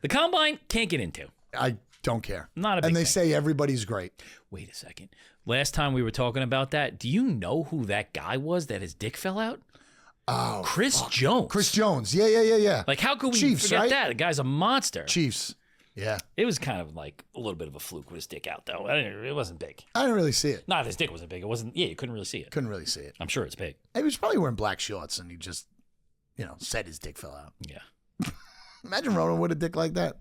The combine, can't get into. I don't care. Not a big And they fan. say everybody's great. Wait a second. Last time we were talking about that, do you know who that guy was that his dick fell out? Oh, Chris Jones. Chris Jones. Yeah. Like, how could we Chiefs, forget right? that? The guy's a monster. Chiefs. Yeah. It was kind of like a little bit of a fluke with his dick out, though. It wasn't big. I didn't really see it. Not his dick wasn't big. It wasn't. Yeah, you couldn't really see it. Couldn't really see it. I'm sure it's big. He was probably wearing black shorts and he just, said his dick fell out. Yeah. Imagine rolling with a dick like that.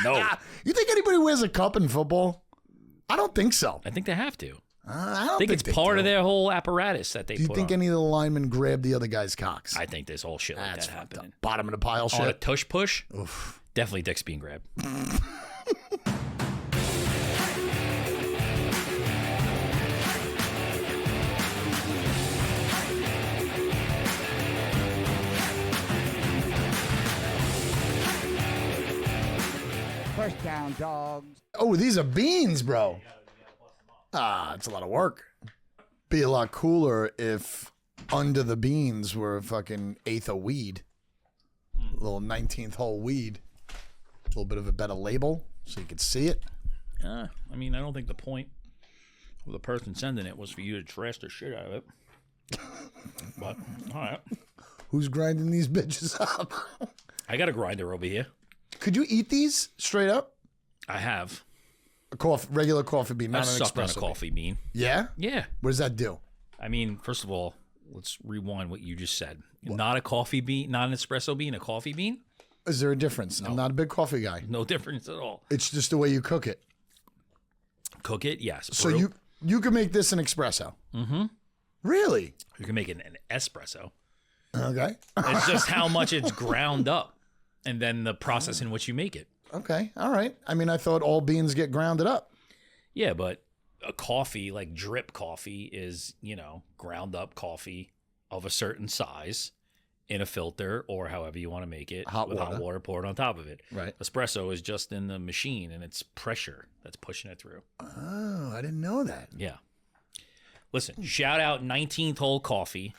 No. You think anybody wears a cup in football? I don't think so. I think they have to. I don't think it's they part do. of their whole apparatus that they Do you put think on. any of the linemen grab the other guy's cocks? I think there's whole shit like That's that fucked happening. up. Bottom of the pile On a shit. tush push, Oof. definitely dick's being grabbed. First down, dogs. Oh, these are beans, bro. It's a lot of work. Be a lot cooler if under the beans were a fucking eighth of weed. A little 19th hole weed. A little bit of a better label so you could see it. I mean, I don't think the point of the person sending it was for you to trash the shit out of it. But, all right. Who's grinding these bitches up? I got a grinder over here. Could you eat these straight up? I have. A regular coffee bean, not I've an sucked on a espresso coffee bean. bean. Yeah? Yeah. What does that do? I mean, first of all, let's rewind what you just said. What? Not a coffee bean, not an espresso bean, a coffee bean? Is there a difference? I'm not a big coffee guy. No difference at all. It's just the way you cook it. Cook it, yes. So Brew. you can make this an espresso? Mm-hmm. Really? You can make it an espresso. Okay. It's just how much it's ground up and then the process in which you make it. Okay. All right. I mean, I thought all beans get grounded up. Yeah, but a coffee, like drip coffee, is, ground up coffee of a certain size in a filter or however you want to make it. Hot with water. hot water poured on top of it. Right. Espresso is just in the machine and it's pressure that's pushing it through. Oh, I didn't know that. Yeah. Listen, shout out 19th hole coffee.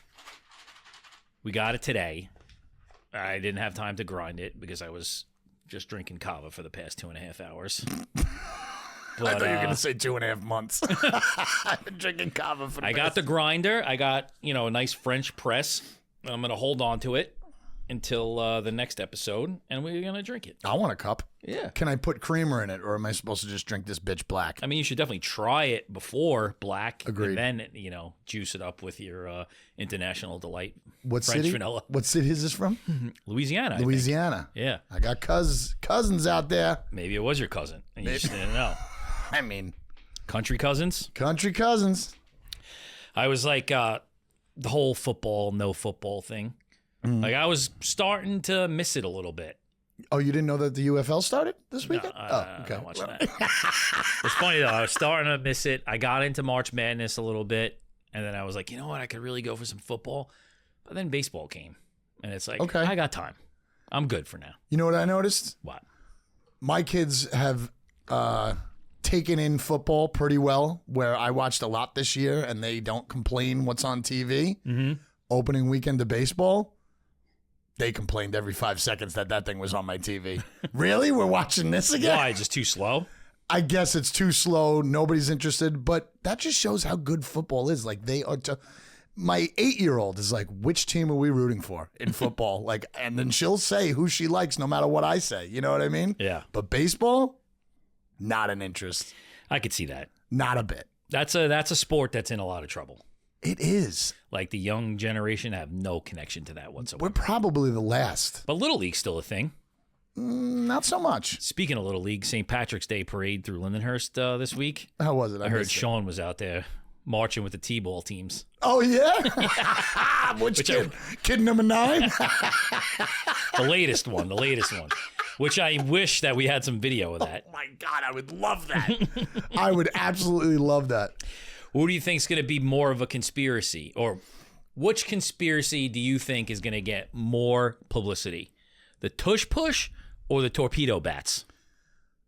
We got it today. I didn't have time to grind it because I was just drinking kava for the past 2.5 hours. But, I thought you were going to say 2.5 months. I've been drinking kava for the I got the grinder. I got, a nice French press. I'm going to hold on to it until the next episode, and we're going to drink it. I want a cup. Yeah. Can I put creamer in it, or am I supposed to just drink this bitch black? I mean, you should definitely try it before black. Agreed. And then, juice it up with your International Delight What French city? vanilla. What city is this from? Louisiana, I think. Louisiana. Yeah. I got cousins out there. Maybe it was your cousin, and you just didn't know. I mean, Country cousins. country cousins. I was like the whole football, no football thing. Like I was starting to miss it a little bit. Oh, you didn't know that the UFL started this weekend? I'm not watching that. It's funny though. I was starting to miss it. I got into March Madness a little bit, and then I was like, you know what? I could really go for some football. But then baseball came, and it's like, Okay. I got time. I'm good for now. You know what I noticed? What? My kids have taken in football pretty well, where I watched a lot this year, and they don't complain what's on TV. Mm-hmm. Opening weekend of baseball, they complained every 5 seconds that thing was on my TV. Really? We're watching this again? Why? Just too slow? I guess it's too slow. Nobody's interested, but that just shows how good football is. Like they are. My 8-year-old is like, which team are we rooting for in football? Like, and then she'll say who she likes no matter what I say. You know what I mean? Yeah. But baseball, not an interest. I could see that. Not a bit. That's a sport that's in a lot of trouble. It is. Like the young generation have no connection to that whatsoever. We're probably the last. But Little League's still a thing. Not so much. Speaking of Little League, St. Patrick's Day parade through Lindenhurst this week. How was it? I heard missed it. Sean was out there marching with the T-ball teams. Oh, yeah? Which kid? Kid number 9? The latest one. Which I wish that we had some video of that. Oh, my God. I would love that. I would absolutely love that. Who do you think is going to be more of a conspiracy? Or which conspiracy do you think is going to get more publicity? The Tush Push or the torpedo bats?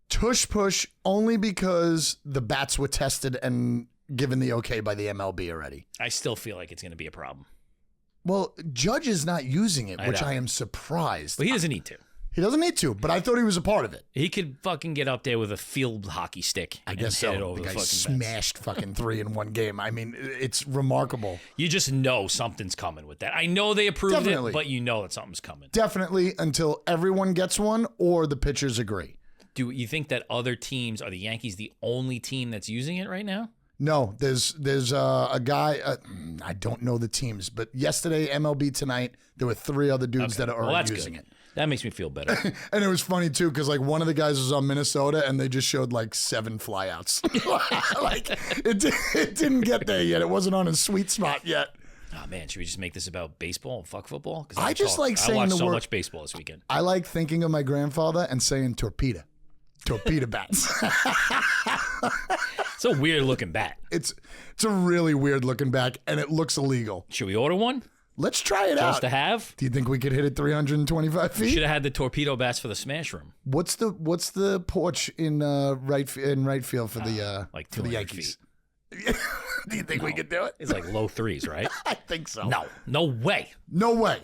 Tush Push only because the bats were tested and given the okay by the MLB already. I still feel like it's going to be a problem. Well, Judge is not using it, which know. I am surprised. But he doesn't need to. He doesn't need to, but I thought he was a part of it. He could fucking get up there with a field hockey stick. I guess so. Hit it over the guy fucking smashed fucking 3 in one game. I mean, it's remarkable. You just know something's coming with that. I know they approved it, but you know that something's coming. Definitely until everyone gets one or the pitchers agree. Do you think that other teams, are the Yankees the only team that's using it right now? No, there's a guy, I don't know the teams, but yesterday, MLB Tonight, there were 3 other dudes that are using it. That makes me feel better. And it was funny, too, because, like, one of the guys was on Minnesota, and they just showed, like, 7 flyouts. Like, it didn't get there yet. It wasn't on a sweet spot yet. Oh, man, should we just make this about baseball and fuck football? I just like saying the word. I watched so much baseball this weekend. I like thinking of my grandfather and saying torpedo. Torpedo bats. It's a weird-looking bat. It's a really weird-looking bat, and it looks illegal. Should we order one? Let's try it out. Just to have? Do you think we could hit it 325 feet? Should have had the torpedo bats for the smash room. What's the porch in right field for the like for the Yankees? Do you think we could do it? It's like low 3s, right? I think so. No way. No way.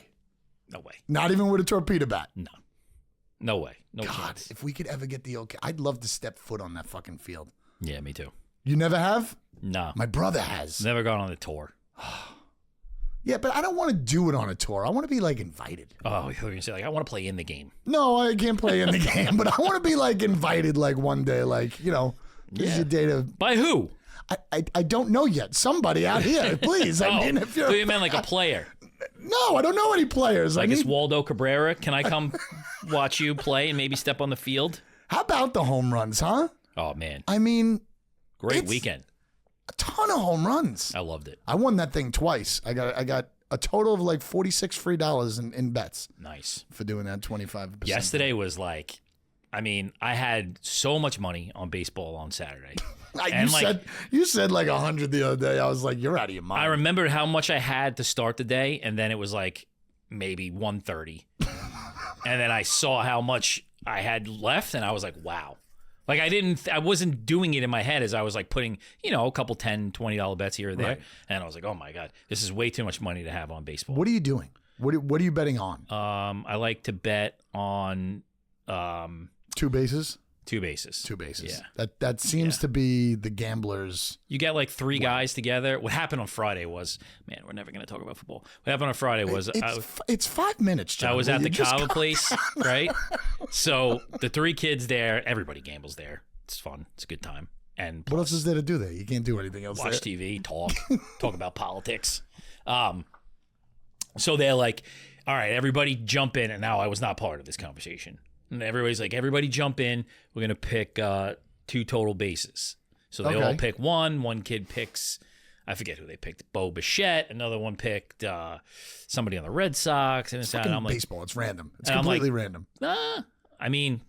No way. Not even with a torpedo bat. No way. No God, chance. if we could ever get the okay, I'd love to step foot on that fucking field. Yeah, me too. You never have? No. My brother has. Never gone on a tour. Yeah, but I don't want to do it on a tour. I want to be, like, invited. Oh, you're going to say, like, I want to play in the game. No, I can't play in the game, but I want to be, like, invited, like, one day, like, you know, this is your day to... By who? I don't know yet. Somebody out here, please. I mean, if you're... So you meant like a player? No, I don't know any players. Like, it's Waldo Cabrera. Can I come watch you play and maybe step on the field? How about the home runs, huh? Oh, man. I mean... Great weekend. A ton of home runs. I loved it. I won that thing twice. I got a total of like $46 free in bets. Nice. For doing that 25%. Yesterday was like, I mean, I had so much money on baseball on Saturday. You said like 100 the other day. I was like, you're out of your mind. I remembered how much I had to start the day, and then it was like maybe 130. And then I saw how much I had left, and I was like, wow. Like I wasn't doing it in my head as I was like putting, a couple $10, $20 bets here or there. Right. And I was like, oh my God, this is way too much money to have on baseball. What are you doing? What are you betting on? I like to bet on 2 bases. 2 bases. 2 bases. Yeah. That seems to be the gamblers. You get like 3 guys together. What happened on Friday was, man, we're never going to talk about football. What happened on Friday was it's 5 minutes, John. I was at the Kava place, right? So the 3 kids there, everybody gambles there. It's fun. It's a good time. And what else is there to do there? You can't do anything else. Watch TV, talk about politics. So they're like, all right, everybody jump in. And now I was not part of this conversation. And everybody's like, everybody jump in. We're going to pick 2 total bases. So they all pick one. One kid picks, I forget who they picked, Bo Bichette. Another one picked somebody on the Red Sox. And it's fucking baseball. It's random. It's completely random. I mean,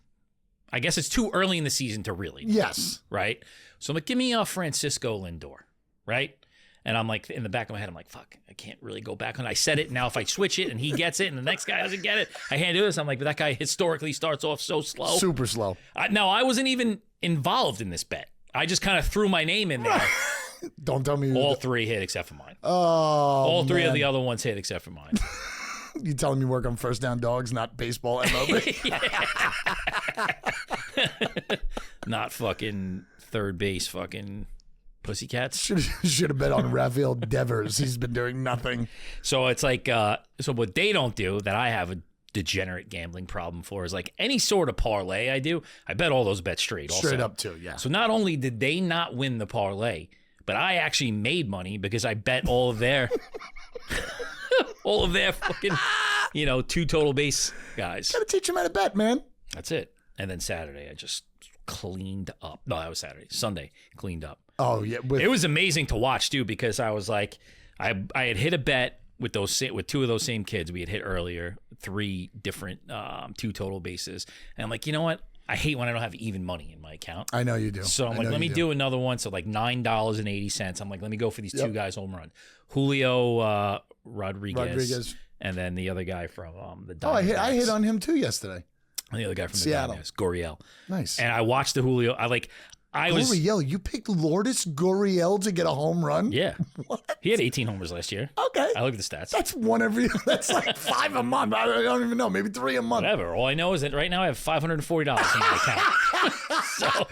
I guess it's too early in the season to really. Yes. Right? So I'm like, give me Francisco Lindor. Right? And I'm like, in the back of my head, I'm like, fuck, I can't really go back on it. I said it. Now if I switch it and he gets it and the next guy doesn't get it, I can't do this. I'm like, but that guy historically starts off so slow. Super slow. No, I wasn't even involved in this bet. I just kind of threw my name in there. Don't tell me. All 3 hit except for mine. Oh, all 3 of the other ones hit except for mine. You telling me work on first down dogs, not baseball MLB? Not fucking third base fucking pussycats. Should have bet on Rafael Devers. He's been doing nothing. So it's like, so what they don't do that I have a degenerate gambling problem for is like any sort of parlay I do, I bet all those bets straight. Straight up too, yeah. So not only did they not win the parlay, but I actually made money because I bet all of their fucking, 2 total base guys. Gotta teach them how to bet, man. That's it. And then Saturday, I just cleaned up. No, that was Saturday. Sunday, cleaned up. Oh yeah, it was amazing to watch too because I was like, I had hit a bet with 2 of those same kids we had hit earlier, 3 different 2 total bases, and I'm like, you know what? I hate when I don't have even money in my account. I know you do. So I'm like, let me do another one. So like $9.80. I'm like, let me go for these 2 guys home run, Julio Rodriguez, and then the other guy from the Diamondbacks. I hit on him too yesterday. And the other guy from Seattle. the Diamondbacks, Goriel. Nice. And I watched the Julio. Gurriel, you picked Lourdes Gurriel to get a home run? Yeah. What? He had 18 homers last year. Okay. I look at the stats. That's like 5 a month. I don't even know. Maybe 3 a month. Whatever. All I know is that right now I have $540 in my account. So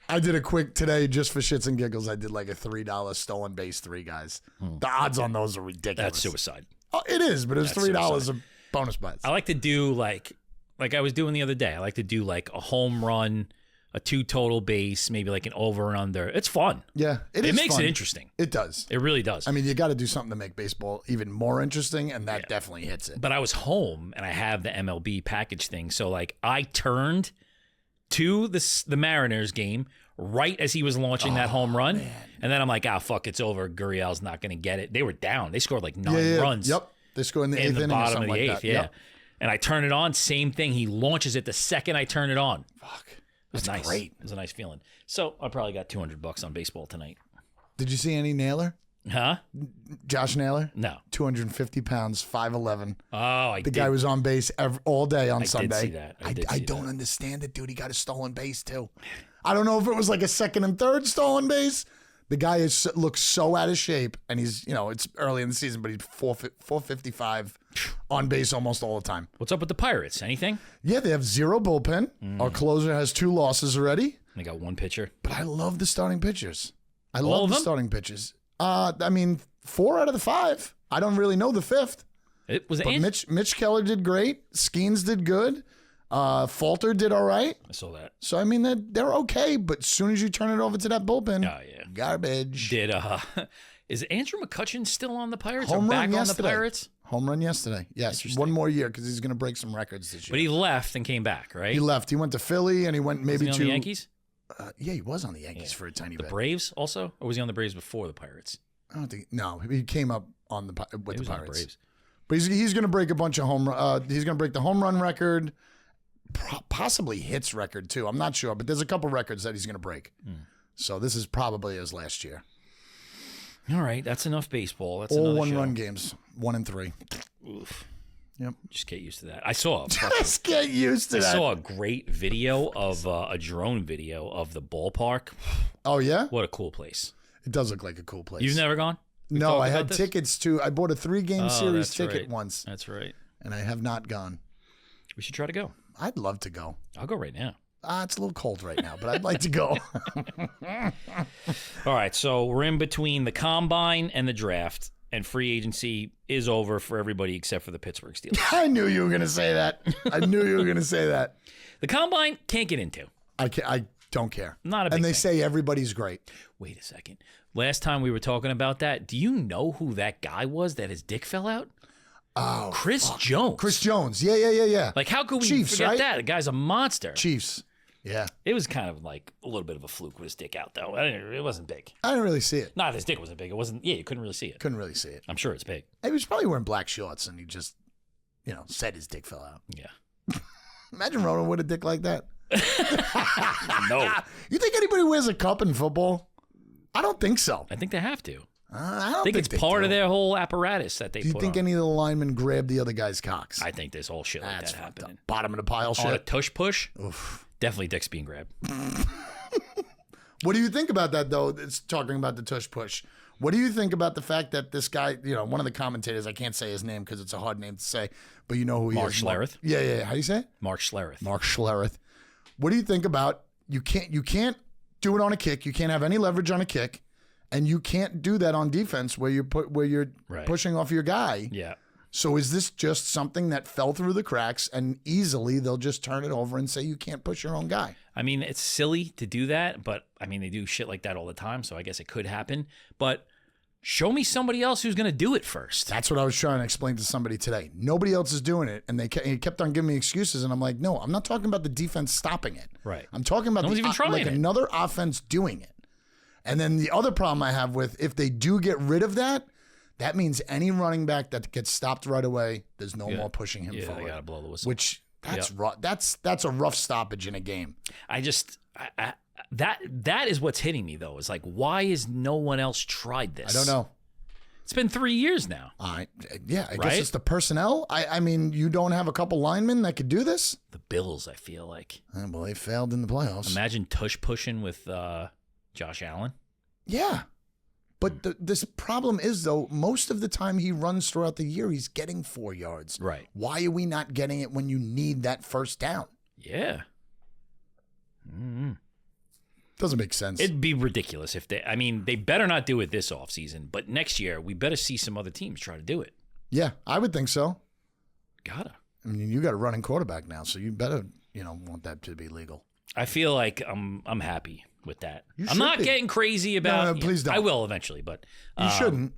I did a quick today just for shits and giggles. I did like a $3 stolen base 3 guys. The odds on those are ridiculous. that's suicide. Oh, it is, but it was $3 of bonus bets. I like to do like I was doing the other day. I like to do like a home run, a 2 total base, maybe like an over and under. It's fun. Yeah, it makes fun. it interesting. It does. It really does. I mean, you got to do something to make baseball even more interesting, and that definitely hits it. But I was home and I have the MLB package thing. So like I turned to the Mariners game right as he was launching that home run. Man. And then I'm like, fuck, it's over. Gurriel's not going to get it. They were down. They scored like 9 runs. Yep. They scored in the 8th inning or bottom something of the like 8th, that. yeah. Yep. And I turn it on, same thing. He launches it the second I turn it on. Fuck. It was That's nice. great. It was a nice feeling. So I probably got $200 on baseball tonight. Did you see any Naylor? Huh? Josh Naylor? No. 250 pounds, 5'11". Oh, I The did. guy was on base all day on Sunday. Did see that. I don't understand it, dude. He got a stolen base, too. I don't know if it was like a second and third stolen base. The guy looks so out of shape, and he's, it's early in the season, but he's 455 on base almost all the time. What's up with the Pirates? Anything? Yeah, they have 0 bullpen. Our closer has 2 losses already. They got 1 pitcher. But I love the starting pitchers. I All love of the them? starting pitchers. I mean, 4 out of the 5. I don't really know the 5th. It was But Mitch Keller did great. Skeens did good. Falter did all right. I saw that. So, I mean, they're okay. But as soon as you turn it over to that bullpen, Oh, yeah. garbage. Is Andrew McCutchen still on the Pirates? Home or run back yesterday. on the Pirates? Home run yesterday. Yes, Interesting. 1 more year because he's going to break some records this year. But he left and came back, right? He left. He went to Philly and he went maybe was he on to the Yankees? Yeah, he was on the Yankees for a tiny The bit. Braves also? Or was he on the Braves before the Pirates? I don't think. No, he came up on with He the was on the Pirates. Braves. But he's going to break a bunch of he's going to break the home run record, possibly hits record too. I'm not sure, but there's a couple records that he's going to break. So this is probably his last year. All right, that's enough baseball. That's All another 1 show. run games, 1 and 3. Oof. Yep. Just get used to that. I saw Just get used to I that. saw a great video of a drone video of the ballpark. Oh yeah, What a cool place. it does look like a cool place. You've never gone? We No, talked I about had this? tickets to. I bought a 3-game series that's ticket right. once, That's right. and I have not gone. We should try to go. I'd love to go. I'll go right now. It's a little cold right now, but I'd like to go. All right, so we're in between the combine and the draft, and free agency is over for everybody except for the Pittsburgh Steelers. I knew you were going to say that. I knew you were going to say that. The combine can't get into. I don't care. Not a big And they thing. say everybody's great. Wait a second. Last time we were talking about that, do you know who that guy was that his dick fell out? Oh, Chris Jones. Chris Jones. Yeah. Like, how could we Chiefs, forget right? that? The guy's a monster. Chiefs. Yeah. It was kind of like a little bit of a fluke with his dick out, though. It wasn't big. I didn't really see it. Not his dick wasn't big. It wasn't. Yeah, you couldn't really see it. Couldn't really see it. I'm sure it's big. He was probably wearing black shorts and he just, said his dick fell out. Yeah. Imagine Ronan with a dick like that. No. You think anybody wears a cup in football? I don't think so. I think they have to. I don't I think it's they part do. of their whole apparatus that they Do you put think on. any of the linemen grabbed the other guy's cocks? I think there's whole shit like That's that fucked happening. up. Bottom of the pile On a shit. tush push, Oof. definitely dick's being grabbed. What do you think about that, though? It's talking about the tush push. What do you think about the fact that this guy, one of the commentators, I can't say his name because it's a hard name to say, but you know who he Mark is. Schlereth? Yeah. How do you say it? Mark Schlereth. Mark Schlereth. What do you think about you can't do it on a kick. You can't have any leverage on a kick, and you can't do that on defense where you're Right. pushing off your guy. Yeah. So is this just something that fell through the cracks and easily they'll just turn it over and say you can't push your own guy? I mean, it's silly to do that, but I mean, they do shit like that all the time, so I guess it could happen. But show me somebody else who's going to do it first. That's what I was trying to explain to somebody today. Nobody else is doing it, and he kept on giving me excuses, and I'm like, no, I'm not talking about the defense stopping it. Right. I'm talking about No one's even trying it. another offense doing it. And then the other problem I have with if they do get rid of that, that means any running back that gets stopped right away, there's no more pushing him Yeah, forward. they got to blow the whistle. Which that's rough. That's a rough stoppage in a game. That is what's hitting me though. Is like, why is no one else tried this? I don't know. It's been 3 years now. I guess it's the personnel. I mean, you don't have a couple linemen that could do this? The Bills, I feel like. Well, they failed in the playoffs. Imagine tush pushing with Josh Allen. Yeah. But this problem is, though, most of the time he runs throughout the year, he's getting 4 yards. Right. Why are we not getting it when you need that first down? Yeah. Doesn't make sense. It'd be ridiculous if they better not do it this offseason, but next year we better see some other teams try to do it. Yeah, I would think so. Gotta. I mean, you got a running quarterback now, so you better, want that to be legal. I feel like I'm happy with that. You I'm not should be. getting crazy about. No, please don't. I will eventually, but You shouldn't.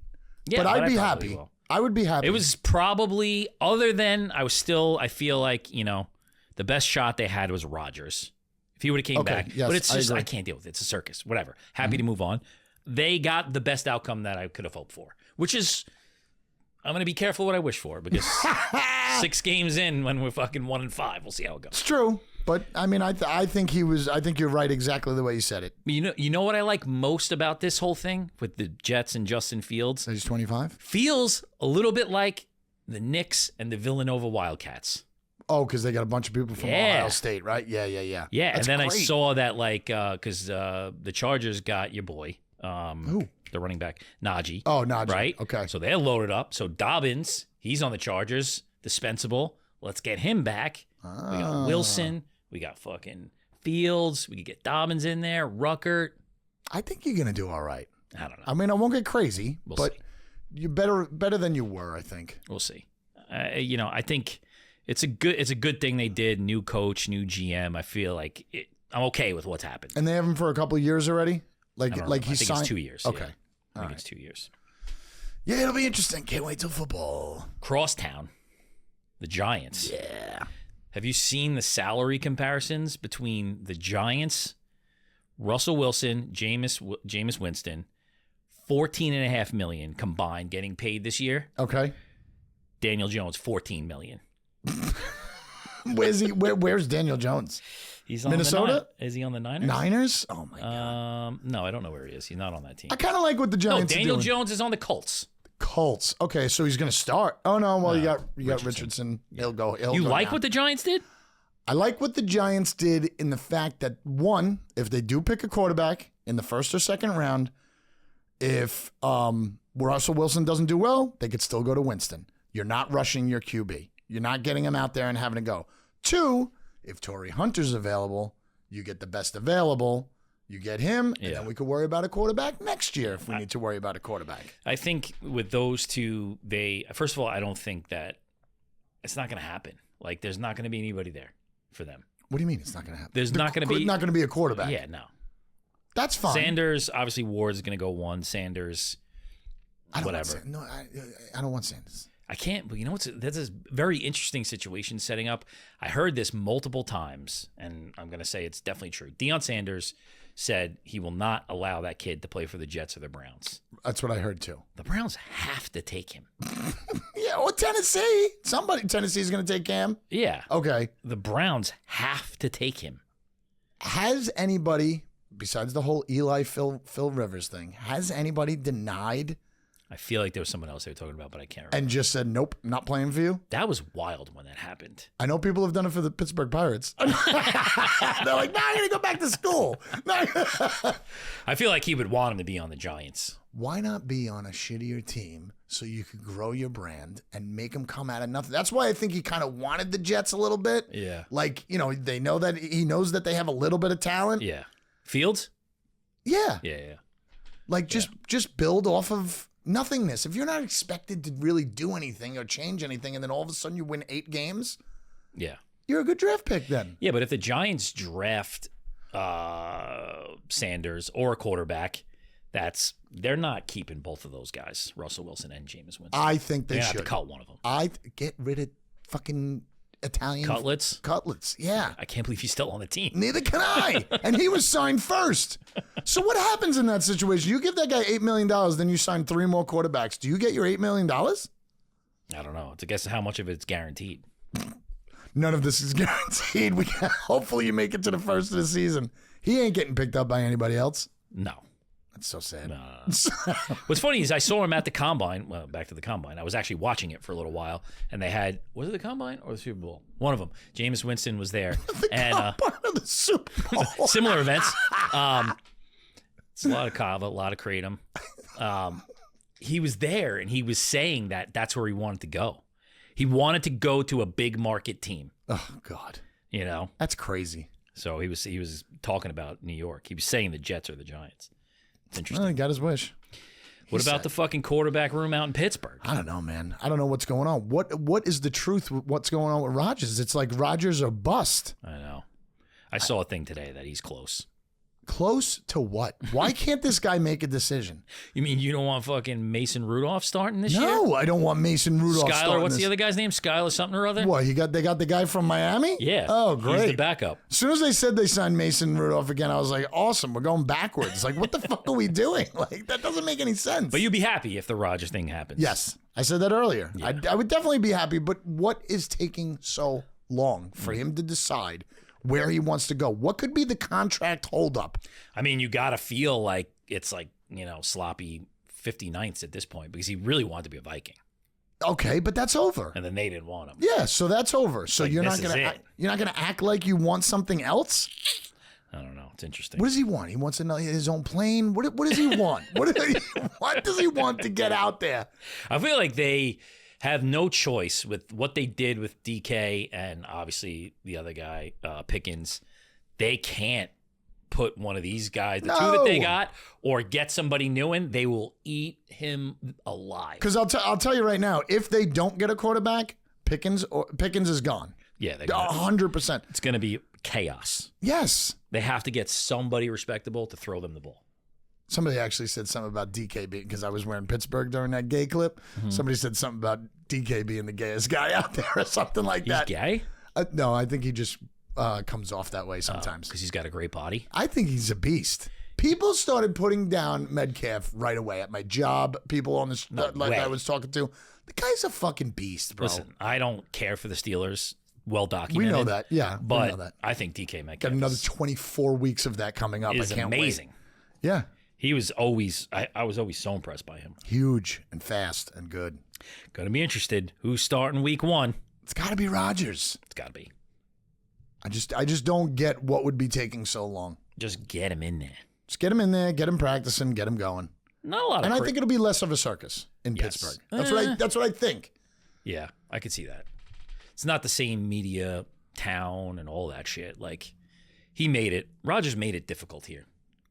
Yeah, but I'd I be probably happy. will. I would be happy. It was probably other than I feel like the best shot they had was Rodgers. If he would have came back, yes, but it's just agree. I can't deal with it. It's a circus. Whatever. Happy to move on. They got the best outcome that I could have hoped for, which is I'm going to be careful what I wish for because 6 games in when we're fucking 1-5, we'll see how it goes. It's true, but I mean, I think you're right exactly the way you said it. You know what I like most about this whole thing with the Jets and Justin Fields? He's 25. Feels a little bit like the Knicks and the Villanova Wildcats. Oh, because they got a bunch of people from Ohio State, right? Yeah. Yeah, That's and then great. I saw that because the Chargers got your boy, Who? the running back, Najee. Oh, Najee. Right? Okay. So they're loaded up. So Dobbins, he's on the Chargers, dispensable. Let's get him back. We got Wilson. We got fucking Fields. We could get Dobbins in there. Ruckert. I think you're gonna do all right. I don't know. I mean, I won't get crazy, We'll but see. you're better than you were. I think. We'll see. I think it's a good thing they did. New coach, new GM. I feel like I'm okay with what's happened. And they have him for a couple of years already. I don't know. Like I he's think signed. it's 2 years. Okay. Yeah. I think it's 2 years. Yeah, it'll be interesting. Can't wait till football. Crosstown, the Giants. Yeah. Have you seen the salary comparisons between the Giants, Russell Wilson, Jameis Winston, $14.5 million combined getting paid this year? Okay. Daniel Jones, $14 million. Where's he? Where's Daniel Jones? He's on Minnesota? Is he on the Niners? Niners? Oh my god. No, I don't know where he is. He's not on that team. I kind of like what the No, Giants. Daniel are doing. Jones is on the Colts. Colts. Okay, so he's gonna start. Oh no, well you got Richardson. He'll go. You like what the Giants did? I like what the Giants did in the fact that, one, if they do pick a quarterback in the first or second round, if Russell Wilson doesn't do well, they could still go to Winston. You're not rushing your QB. You're not getting him out there and having to go. Two, if Torrey Hunter's available, you get the best available. You get him, and then we could worry about a quarterback next year if we need to worry about a quarterback. I think with those two, first of all, I don't think that it's not going to happen. Like, there's not going to be anybody there for them. What do you mean it's not going to happen? There's not going to be a quarterback. Yeah, no. That's fine. Sanders, obviously, Ward's going to go one. Sanders, whatever. I don't want Sanders. I can't, but you know that's a very interesting situation setting up. I heard this multiple times, and I'm going to say it's definitely true. Deion Sanders said he will not allow that kid to play for the Jets or the Browns. That's what I heard too. The Browns have to take him. Yeah, or Tennessee. Tennessee's going to take Cam. Yeah. Okay. The Browns have to take him. Has anybody, besides the whole Eli Phil Rivers thing, has anybody denied I feel like there was someone else they were talking about, but I can't remember. and just said, nope, not playing for you? That was wild when that happened. I know people have done it for the Pittsburgh Pirates. They're like, nah, I'm going to go back to school. I feel like he would want him to be on the Giants. Why not be on a shittier team so you could grow your brand and make them come out of nothing? That's why I think he kind of wanted the Jets a little bit. Yeah. Like, they know that he knows that they have a little bit of talent. Yeah. Fields? Yeah. Yeah. Like, just build off of nothingness. If you're not expected to really do anything or change anything, and then all of a sudden you win 8 games, Yeah. you're a good draft pick then. Yeah, but if the Giants draft Sanders or a quarterback, they're not keeping both of those guys, Russell Wilson and Jameis Winston. I think they They're should. have to cut one of them. Get rid of fucking Italian cutlets. Yeah. I can't believe he's still on the team. Neither can I. And he was signed first. So what happens in that situation? You give that guy $8 million, then you sign 3 more quarterbacks. Do you get your $8 million? I don't know. It's a guess how much of it's guaranteed. None of this is guaranteed. Hopefully you make it to the first of the season. He ain't getting picked up by anybody else. No. That's so sad. What's funny is I saw him at the Combine. Well, back to the Combine. I was actually watching it for a little while, and they had, was it the Combine or the Super Bowl? One of them. Jameis Winston was there. Combine of the Super Bowl. Similar events. It's a lot of Kava, a lot of Kratom. He was there, and he was saying that that's where he wanted to go. He wanted to go to a big market team. Oh, God. You know? That's crazy. So he was talking about New York. He was saying the Jets are the Giants. It's interesting. Well, he got his wish. What about the fucking quarterback room out in Pittsburgh? I don't know, man. I don't know what's going on. What is the truth with what's going on with Rodgers? It's like Rodgers or bust. I know. I saw a thing today that he's close. Close to what? Why can't this guy make a decision? You mean you don't want fucking Mason Rudolph starting this year? No, I don't want Mason Rudolph Skyler, what's this. the other guy's name? Skyler something or other? What, they got the guy from Miami? Yeah. Oh, great. He's the backup. As soon as they said they signed Mason Rudolph again, I was like, awesome. We're going backwards. Like, what the fuck are we doing? Like, that doesn't make any sense. But you'd be happy if the Rodgers thing happens. Yes. I said that earlier. Yeah. I would definitely be happy, but what is taking so long for him to decide where he wants to go? What could be the contract holdup? I mean, you got to feel like it's like, sloppy 59ths at this point because he really wanted to be a Viking. Okay, but that's over. And then they didn't want him. Yeah, so that's over. So Like, you're not this is gonna act like you want something else? I don't know. It's interesting. What does he want? He wants his own plane. What does he want? What does he want to get out there? I feel like they have no choice with what they did with DK and obviously the other guy, Pickens. They can't put one of these guys, the two that they got, or get somebody new in. They will eat him alive. Because I'll tell you right now, if they don't get a quarterback, Pickens is gone. Yeah, they 100%. It's going to be chaos. Yes. They have to get somebody respectable to throw them the ball. Somebody actually said something about DK being, because I was wearing Pittsburgh during that gay clip. Somebody said something about DK being the gayest guy out there or something like that. He's gay? No, I think he just comes off that way sometimes. Because he's got a great body. I think he's a beast. People started putting down Metcalf right away at my job. People on this, I was talking to. The guy's a fucking beast, bro. Listen, I don't care for the Steelers. Well documented. We know that. Yeah, but we know that. I think DK Metcalf Got another 24 weeks of that coming up. is I can't amazing. Wait. Yeah. He was always, I was always so impressed by him. Huge and fast and good. Going to be interested. Who's starting week 1? It's got to be Rodgers. It's got to be. I just don't get what would be taking so long. Just get him in there. Just get him in there, get him practicing, get him going. Not a lot of And I think it'll be less of a circus in Pittsburgh. That's what I think. Yeah, I could see that. It's not the same media town and all that shit. Like, Rodgers made it difficult here.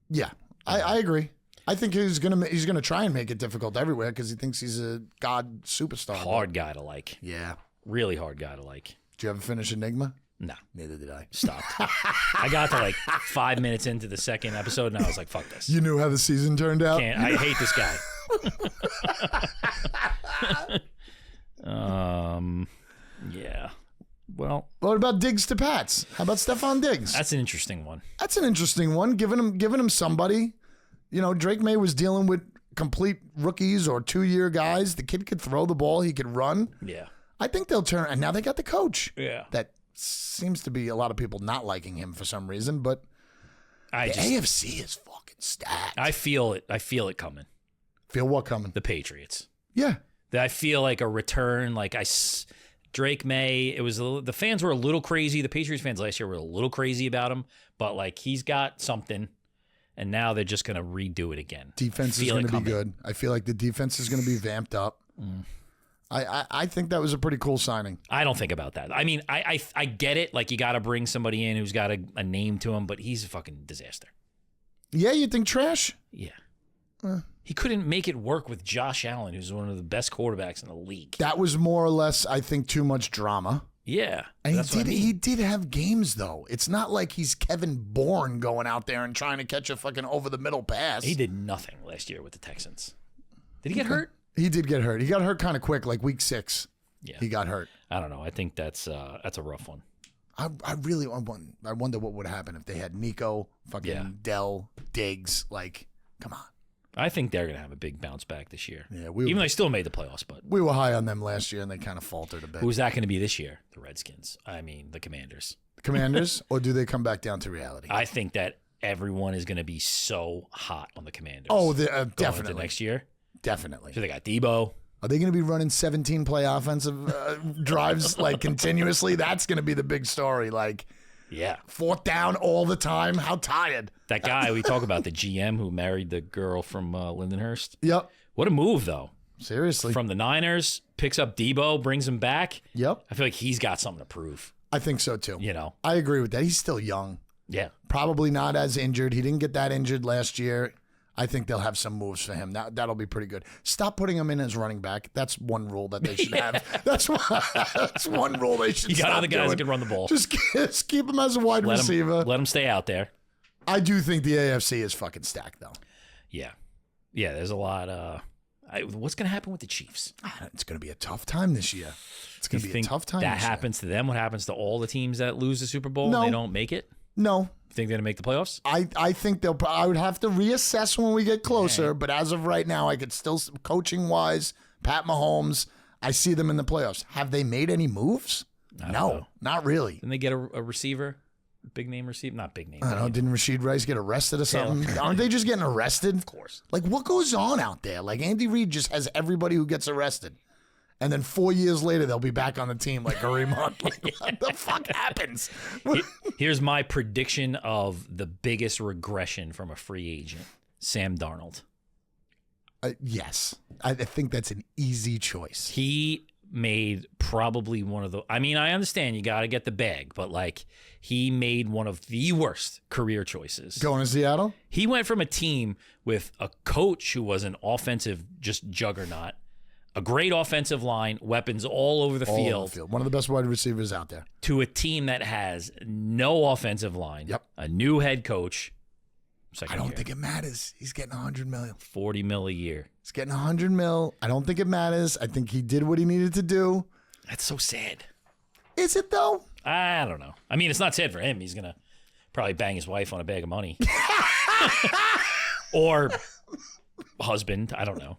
Yeah, I agree. I think he's gonna try and make it difficult everywhere because he thinks he's a god superstar. Hard guy to like. Yeah. Really hard guy to like. Did you ever finish Enigma? No. Neither did I. Stopped. I got to like 5 minutes into the second episode and I was like, fuck this. You knew how the season turned out? I hate this guy. Yeah. Well, what about Diggs to Pats? How about Stefon Diggs? That's an interesting one. That's an interesting one. Giving him somebody. Drake May was dealing with complete rookies or 2-year guys. The kid could throw the ball. He could run. Yeah. I think they'll turn. And now they got the coach. Yeah. That seems to be a lot of people not liking him for some reason. But AFC is fucking stacked. I feel it. I feel it coming. Feel what coming? The Patriots. Yeah. I feel like a return. Like Drake May. It was the fans were a little crazy. The Patriots fans last year were a little crazy about him. But like he's got something. And now they're just going to redo it again. Defense is going to be good. I feel like the defense is going to be vamped up. I think that was a pretty cool signing. I don't think about that. I mean, I get it. Like, you got to bring somebody in who's got a name to him, but he's a fucking disaster. Yeah, you think trash? Yeah. He couldn't make it work with Josh Allen, who's one of the best quarterbacks in the league. That was more or less, I think, too much drama. Yeah. And he did have games, though. It's not like he's Kevin Bourne going out there and trying to catch a fucking over-the-middle pass. He did nothing last year with the Texans. Did he get hurt? He did get hurt. He got hurt kind of quick, like week 6. Yeah. He got hurt. I don't know. I think that's a rough one. I wonder what would happen if they had Nico, fucking Dell, Diggs. Like, come on. I think they're going to have a big bounce back this year. Yeah, even though they still made the playoffs, but we were high on them last year, and they kind of faltered a bit. Who's that going to be this year? The Redskins. I mean, the Commanders. The Commanders, or do they come back down to reality? I think that everyone is going to be so hot on the Commanders. Oh, going definitely. into next year. Definitely. So they got Debo. Are they going to be running 17-play offensive drives like continuously? That's going to be the big story. Like, Yeah. fourth down all the time. How tired? That guy we talk about, the GM who married the girl from Lindenhurst. Yep. What a move, though. Seriously. From the Niners, picks up Debo, brings him back. Yep. I feel like he's got something to prove. I think so, too. You know? I agree with that. He's still young. Yeah. Probably not as injured. He didn't get that injured last year. I think they'll have some moves for him. That'll be pretty good. Stop putting him in as running back. That's one rule that they should have. That's one rule they should. You got stop other guys doing. that can run the ball. Just keep him as a wide receiver. Let him stay out there. I do think the AFC is fucking stacked, though. Yeah. Yeah, there's a lot. What's going to happen with the Chiefs? It's going to be a tough time this year. It's going to be a tough time. That this year. happens to them. What happens to all the teams that lose the Super Bowl No. and they don't make it? No. You think they're going to make the playoffs? I think I would have to reassess when we get closer, but as of right now, I could still, coaching-wise, Pat Mahomes, I see them in the playoffs. Have they made any moves? I don't No, know. not really. Didn't they get a receiver? Big name receiver? Not big name. I don't know. Didn't Rashid Rice get arrested or something? Aren't they just getting arrested? Of course. Like, what goes on out there? Like, Andy Reid just has everybody who gets arrested. And then 4 years later, they'll be back on the team like Kareem Hunt. Like, what the fuck happens? Here's my prediction of the biggest regression from a free agent. Sam Darnold. Yes. I think that's an easy choice. He made probably one of the... I mean, I understand you got to get the bag, but, like, he made one of the worst career choices. Going to Seattle? He went from a team with a coach who was an offensive just juggernaut, a great offensive line, weapons all over the field, One of the best wide receivers out there. to a team that has no offensive line, Yep. a new head coach. I don't think it matters. He's getting $100 million. $40 million a year. He's getting $100 million. I don't think it matters. I think he did what he needed to do. That's so sad. Is it though? I don't know. I mean, it's not sad for him. He's gonna probably bang his wife on a bag of money, or husband. I don't know.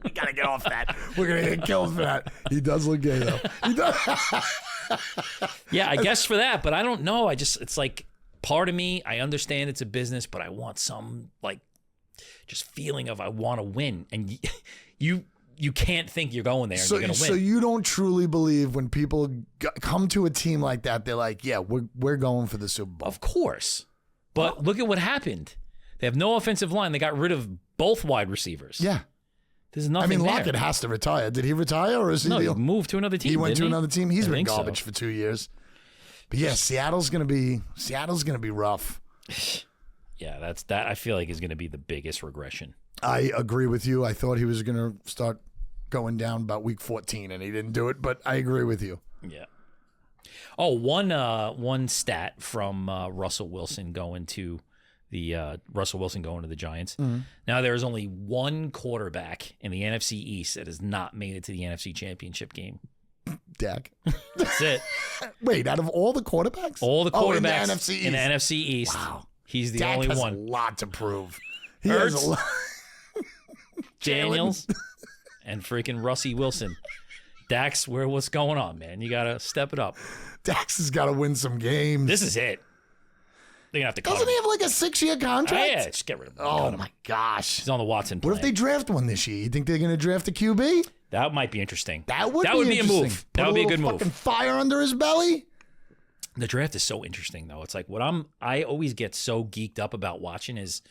We gotta get off that. We're gonna get killed for that. He does look gay though. He does. Yeah, I guess for that, but I don't know. It's like part of me. I understand it's a business, but I want some like just feeling of I want to win, and you can't think you're going there and you're gonna win. So you don't truly believe when people come to a team like that, they're like, yeah, we're going for the Super Bowl. Of course, but look at what happened. They have no offensive line. They got rid of both wide receivers. Yeah. There's nothing. I mean, there. Lockett has to retire. Did he retire or is he? No, he moved to another team. He went to didn't another team. He's I been think so. garbage for 2 years. But yeah, Seattle's gonna be rough. Yeah, that I feel like is going to be the biggest regression. I agree with you. I thought he was gonna start going down about week 14, and he didn't do it. But I agree with you. Yeah. Oh, one stat from Russell Wilson going to the Giants. Mm-hmm. Now there is only one quarterback in the NFC East that has not made it to the NFC Championship game. Dak. That's it. Wait, out of all the quarterbacks? All the quarterbacks in the NFC East. in the NFC East. Wow. He's the Dak only has one. a lot to prove. He has Hurts. a lot. Daniels and freaking Russie Wilson. Dax, what's going on, man? You got to step it up. Dax has got to win some games. This is it. They're going to have to cut Doesn't him. he have like a 6-year contract? Yeah, just get rid of him. Oh Cut him. my gosh. He's on the Watson plan. What if they draft one this year? You think they're going to draft a QB? That might be interesting. That would be a interesting. move. Put That would be a little good move. fucking fire under his belly. The draft is so interesting, though. It's like I always get so geeked up about watching is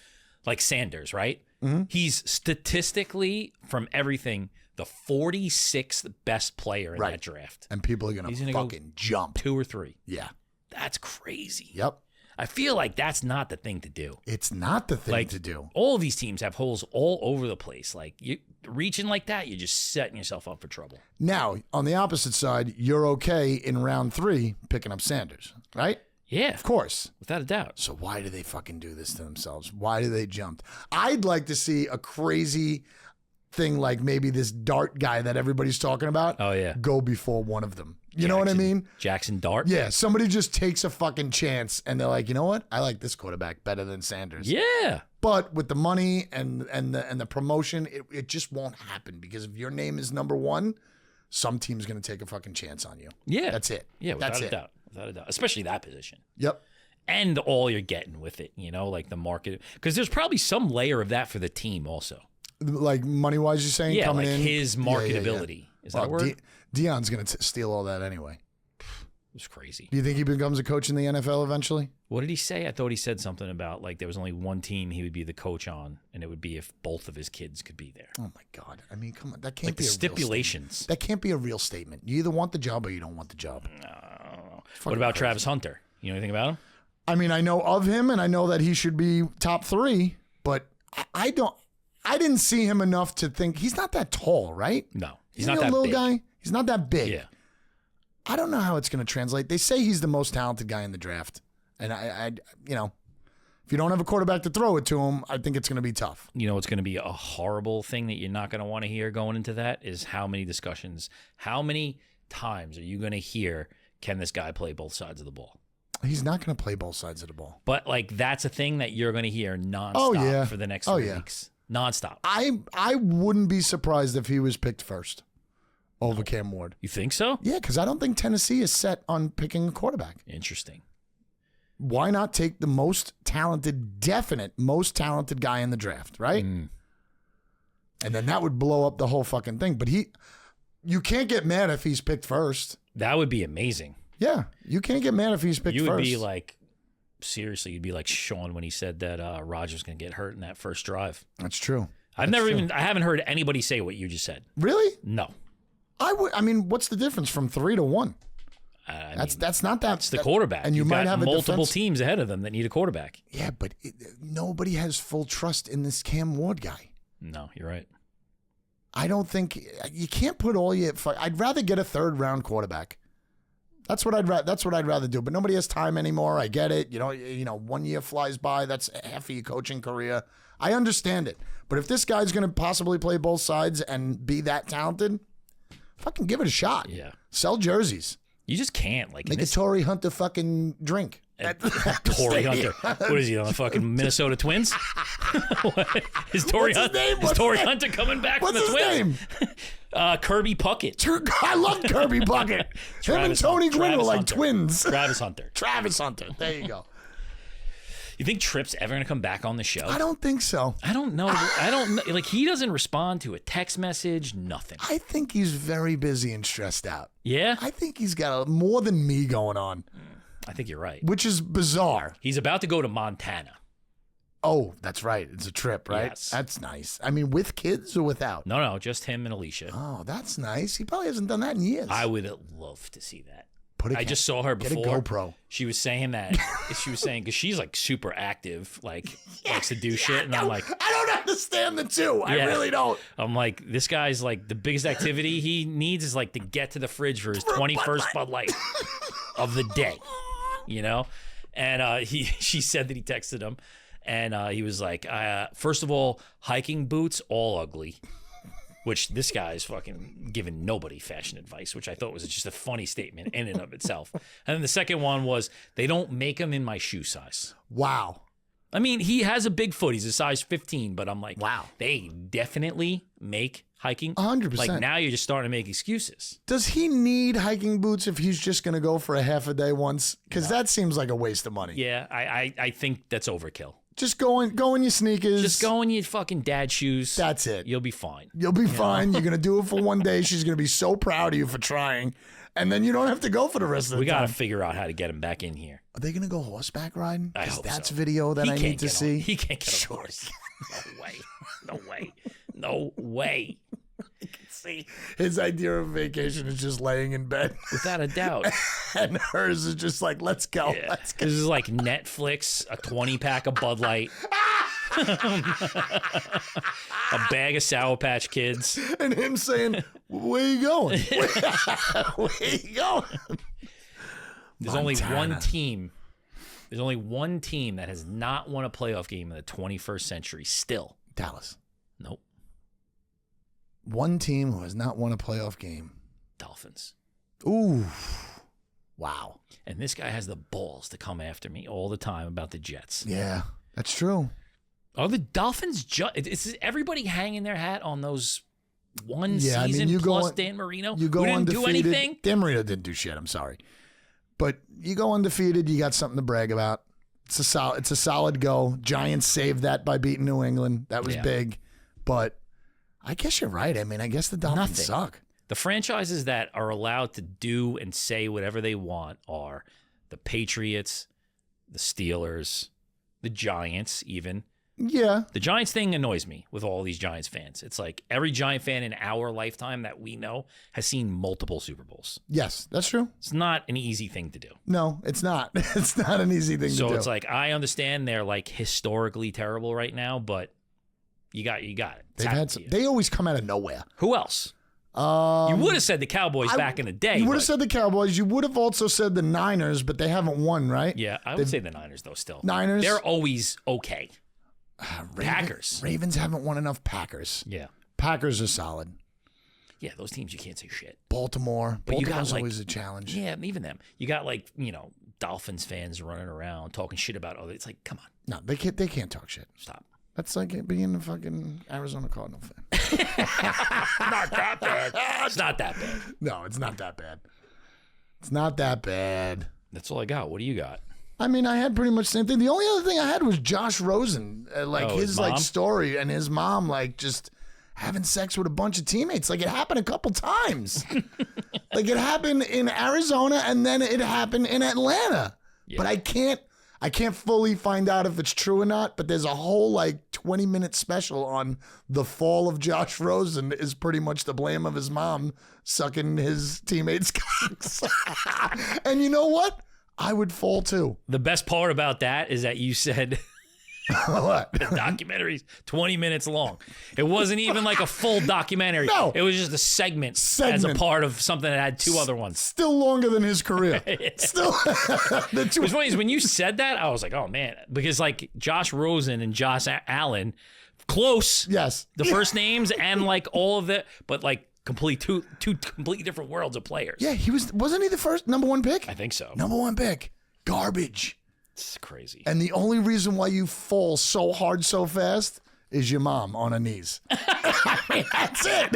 like Sanders, right? Mm-hmm. He's statistically, from everything, the 46th best player in that draft. And people are going He's to gonna fucking jump. 2 or 3. Yeah. That's crazy. Yep. I feel like that's not the thing to do. It's not the thing Like, to do. all of these teams have holes all over the place. Like, you reaching like that, you're just setting yourself up for trouble. Now, on the opposite side, you're okay in round 3 picking up Sanders, right? Yeah, Of course. without a doubt. So why do they fucking do this to themselves? Why do they jump? I'd like to see a crazy thing like maybe this Dart guy that everybody's talking about Oh, yeah. go before one of them. You know what I mean? Jackson Dart? Yeah, somebody just takes a fucking chance and they're like, you know what? I like this quarterback better than Sanders. Yeah. But with the money and the promotion, it just won't happen because if your name is number 1, some team's going to take a fucking chance on you. Yeah. That's it. Yeah, without That's a it. doubt. Without a doubt. Especially that position. Yep. and all you're getting with it, like the market. Because there's probably some layer of that for the team also. Like money-wise, you're saying? Yeah, coming like in? his marketability. Is that a word? Deion's going to steal all that anyway. It's crazy. Do you think he becomes a coach in the NFL eventually? What did he say? I thought he said something about like there was only one team he would be the coach on, and it would be if both of his kids could be there. Oh my God! I mean, come on, that can't Like be the a stipulations. Real statement. That can't be a real statement. You either want the job or you don't want the job. What about Travis Hunter? You know anything about him? I mean, I know of him, and I know that he should be top 3, but I didn't see him enough to think he's not that tall, right? No, he's Isn't not he that a little big. guy. He's not that big. Yeah. I don't know how it's going to translate. They say he's the most talented guy in the draft, and I if you don't have a quarterback to throw it to him, I think it's going to be tough. You know, it's going to be a horrible thing that you're not going to want to hear going into that is how many times are you going to hear, can this guy play both sides of the ball? He's not going to play both sides of the ball. But like that's a thing that you're going to hear nonstop for the next 3 weeks. Nonstop. I wouldn't be surprised if he was picked first over Cam Ward. You think so? Yeah, because I don't think Tennessee is set on picking a quarterback. Interesting. Why not take the most talented guy in the draft, right? And then that would blow up the whole fucking thing. But you can't get mad if he's picked first. That would be amazing. Yeah, you can't get mad if he's picked first. You would be like, seriously, you'd be like Sean when he said that Rodgers going to get hurt in that first drive. That's true. I haven't heard anybody say what you just said. Really? No. I mean, what's the difference from 3 to 1? That's not that. It's the quarterback. And you might have multiple teams ahead of them that need a quarterback. Yeah, but nobody has full trust in this Cam Ward guy. No, you're right. I don't think you can't put all your. I'd rather get a 3rd round quarterback. That's what I'd rather do. But nobody has time anymore. I get it. You know, 1 year flies by. That's half of your coaching career. I understand it. But if this guy's going to possibly play both sides and be that talented, fucking give it a shot. Yeah. Sell jerseys. You just can't. Like Make a Torrey Hunter fucking drink. Torrey Hunter. What is he on the fucking Minnesota Twins? Is Torrey Hunter coming back from the Twins? What's his name? Kirby Puckett. I love Kirby Puckett. Him and Tony Gwynn were like twins. Travis Hunter. Travis Hunter. There you go. You think Tripp's ever going to come back on the show? I don't think so. I don't know. I don't know. Like, he doesn't respond to a text message, nothing. I think he's very busy and stressed out. Yeah? I think he's got more than me going on. I think you're right. Which is bizarre. He's about to go to Montana. Oh, that's right. It's a trip, right? Yes. That's nice. I mean, with kids or without? No, just him and Alicia. Oh, that's nice. He probably hasn't done that in years. I would love to see that. I just saw her before. Get a GoPro. She was saying that. She was saying, because she's like super active, like likes to do shit. And I'm like, I don't understand the two. I really don't. I'm like, this guy's like, the biggest activity he needs is like to get to the fridge for his 21st Bud Light of the day, you know? And she said that he texted him. And he was like, first of all, hiking boots, all ugly. Which this guy is fucking giving nobody fashion advice, which I thought was just a funny statement in and of itself. And then the second one was, they don't make them in my shoe size. Wow. I mean, he has a big foot. He's a size 15, but I'm like, wow. They definitely make hiking. 100%. Like, now you're just starting to make excuses. Does he need hiking boots if he's just going to go for a half a day once? Because that seems like a waste of money. Yeah, I think that's overkill. Just go in your sneakers. Just go in your fucking dad shoes. That's it. You'll be fine. You'll be fine. You're going to do it for one day. She's going to be so proud of you for trying. And then you don't have to go for the rest of the time. We got to figure out how to get him back in here. Are they going to go horseback riding? I hope that's so. Video that I need to see. He can't get a horse. No way. I can see. His idea of vacation is just laying in bed. Without a doubt. And hers is just like, let's go. Yeah. Let's go. This is like Netflix, a 20-pack of Bud Light, a bag of Sour Patch Kids. And him saying, where you going? Where you going? There's only one team. There's only one team that has not won a playoff game in the 21st century still. Dallas. Nope. One team who has not won a playoff game. Dolphins. Ooh. Wow. And this guy has the balls to come after me all the time about the Jets. Yeah, that's true. Are the Dolphins is everybody hanging their hat on those season plus Dan Marino? You go who didn't undefeated. do anything? Dan Marino didn't do shit, I'm sorry. But you go undefeated, you got something to brag about. It's a solid go. Giants saved that by beating New England. That was big. But I guess you're right. I mean, I guess the Dolphins suck. The franchises that are allowed to do and say whatever they want are the Patriots, the Steelers, the Giants even. Yeah. The Giants thing annoys me with all these Giants fans. It's like every Giant fan in our lifetime that we know has seen multiple Super Bowls. Yes, that's true. It's not an easy thing to do. No, it's not. It's not an easy thing to do. So it's like, I understand they're like historically terrible right now, but you got it. They always come out of nowhere. Who else? You would have said the Cowboys back in the day. You would have said the Cowboys. You would have also said the Niners, but they haven't won, right? Yeah, I would say the Niners, though, still. Niners? They're always okay. Packers. Ravens haven't won enough Packers. Yeah. Packers are solid. Yeah, those teams you can't say shit. Baltimore. But you got Baltimore's like, always a challenge. Yeah, even them. You got like, Dolphins fans running around talking shit about other. It's like, come on. No, they can't talk shit. Stop. That's like being a fucking Arizona Cardinal fan. Not that bad. It's not that bad. No, it's not that bad. It's not that bad. That's all I got. What do you got? I mean, I had pretty much the same thing. The only other thing I had was Josh Rosen, his mom? story and his mom just having sex with a bunch of teammates. Like, it happened a couple times. Like, it happened in Arizona and then it happened in Atlanta. Yeah. But I can't fully find out if it's true or not, but there's a whole 20-minute special on the fall of Josh Rosen is pretty much the blame of his mom sucking his teammates' cocks. And you know what? I would fall too. The best part about that is that you said what? The documentary's 20 minutes long. It wasn't even like a full documentary. No. It was just a segment as a part of something that had two other ones. Still longer than his career. Still. What's funny is when you said that, I was like, oh man, because Josh Rosen and Josh Allen, close. Yes. The first names and all of it, but two completely different worlds of players. Yeah, wasn't he the first number one pick? I think so. Number one pick. Garbage. It's crazy. And the only reason why you fall so hard so fast is your mom on her knees. I mean, that's it.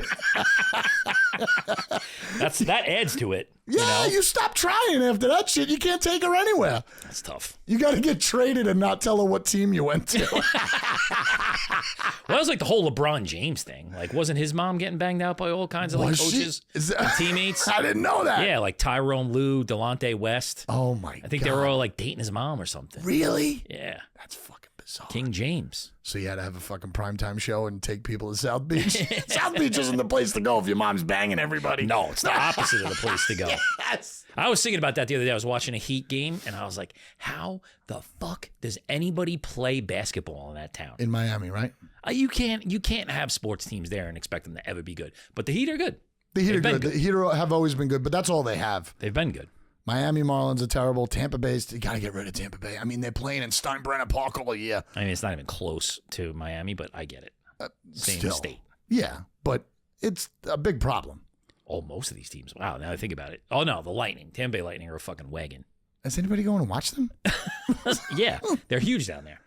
That adds to it. Yeah, you stop trying after that shit. You can't take her anywhere. That's tough. You got to get traded and not tell her what team you went to. Well, that was the whole LeBron James thing. Wasn't his mom getting banged out by all kinds of coaches and teammates? I didn't know that. Yeah, Tyrone Lue, Delonte West. Oh my God. I think they were all dating his mom or something. Really? Yeah. That's fucking bizarre. King James. So you had to have a fucking primetime show and take people to South Beach? South Beach isn't the place to go if your mom's banging everybody. No, it's the opposite of the place to go. Yes. I was thinking about that the other day. I was watching a Heat game, and I was like, how the fuck does anybody play basketball in that town? In Miami, right? You can't have sports teams there and expect them to ever be good. But the Heat are good. The Heat are good. The Heat have always been good, but that's all they have. They've been good. Miami Marlins are terrible. Tampa Bay's, you got to get rid of Tampa Bay. I mean, they're playing in Steinbrenner Park all year. I mean, it's not even close to Miami, but I get it. Same state. Yeah, but it's a big problem. Oh, most of these teams. Wow, now I think about it. Oh, no, the Lightning. Tampa Bay Lightning are a fucking wagon. Is anybody going to watch them? Yeah, they're huge down there.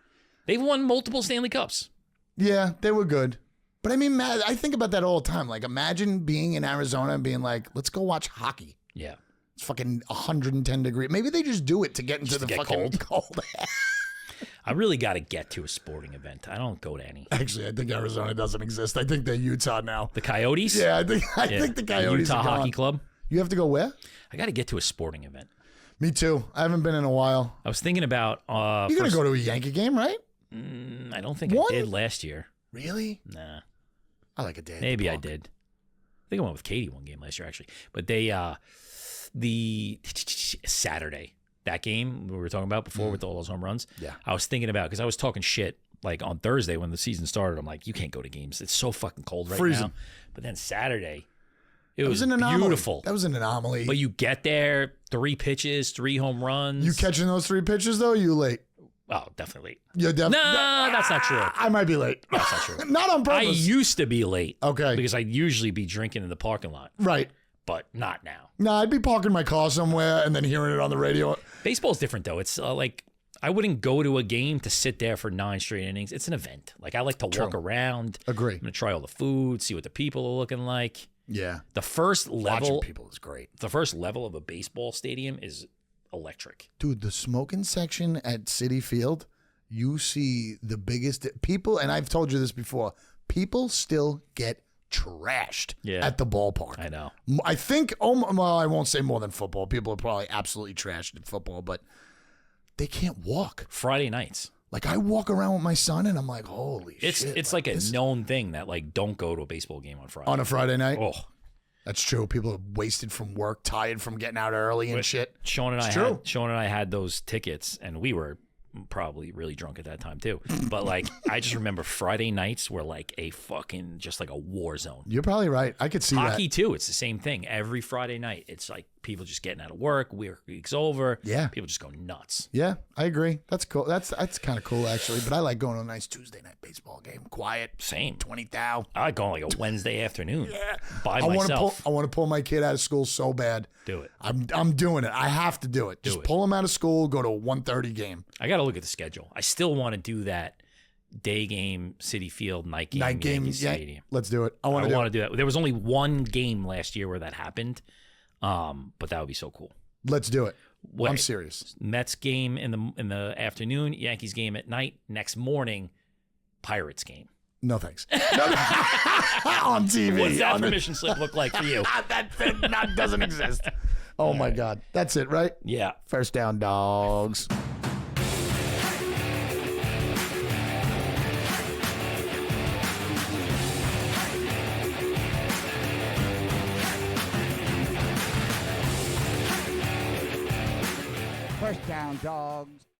They've won multiple Stanley Cups. Yeah, they were good. But I mean, I think about that all the time. Imagine being in Arizona and being like, let's go watch hockey. Yeah. It's fucking 110 degrees. Maybe they just do it to get into the fucking cold. I really got to get to a sporting event. I don't go to any. Actually, I think Arizona doesn't exist. I think they're Utah now. The Coyotes? Yeah, I think the Coyotes Utah are gone. Hockey Club? You have to go where? I got to get to a sporting event. Me too. I haven't been in a while. I was thinking about... You're going to go to a Yankee game, right? I don't think I did last year. Really? Nah. I like a day. Maybe I did. I think I went with Katie one game last year, actually. But they... the Saturday, that game we were talking about before with all those home runs. Yeah. I was thinking about, because I was talking shit on Thursday when the season started. I'm like, you can't go to games. It's so fucking cold right Freezing. now. But then Saturday, it was an anomaly. beautiful. That was an anomaly. But you get there, 3 pitches, 3 home runs. You catching those 3 pitches though? Or you late? Oh, definitely late. You're definitely. No, that's not true. I might be late. That's not true. Not on purpose. I used to be late. Okay. Because I'd usually be drinking in the parking lot. Right. But not now. No, I'd be parking my car somewhere and then hearing it on the radio. Baseball's different, though. It's I wouldn't go to a game to sit there for 9 straight innings. It's an event. I like to walk around. Agree. I'm going to try all the food, see what the people are looking like. Yeah. The first level... Watching people is great. The first level of a baseball stadium is electric. Dude, the smoking section at Citi Field, you see the biggest people, and I've told you this before, people still get trashed at the ballpark. I know. I think, well, I won't say more than football. People are probably absolutely trashed at football, but they can't walk. Friday nights. Like, I walk around with my son, and I'm like, holy shit. It's like a known thing that, like, don't go to a baseball game on Friday. On a Friday night? Oh. That's true. People are wasted from work, tired from getting out early and shit. Sean and I had those tickets, and we were probably really drunk at that time too. But like, I just remember Friday nights were like a fucking just like a war zone. You're probably right. I could see hockey too. It's the same thing. Every Friday night, it's like people just getting out of work. Week's over. Yeah, people just go nuts. Yeah, I agree. That's cool. That's kind of cool actually. But I like going to a nice Tuesday night baseball game. Quiet. Same. 20,000. I like going like a Wednesday afternoon. Yeah. By myself. I want to pull my kid out of school so bad. Do it. I'm doing it. I have to do it. Just pull him out of school. Go to a 1:30 game. I got to look at the schedule. I still want to do that day game, Citi Field, night game, Yankee Stadium. Let's do it. I want to do it. There was only one game last year where that happened, but that would be so cool. Let's do it. I'm serious. Mets game in the afternoon, Yankees game at night. Next morning, Pirates game. No thanks. On TV. What's that permission slip look like for you? that doesn't exist. Oh my God. That's it, right? Yeah. First down, dogs. First down, dogs.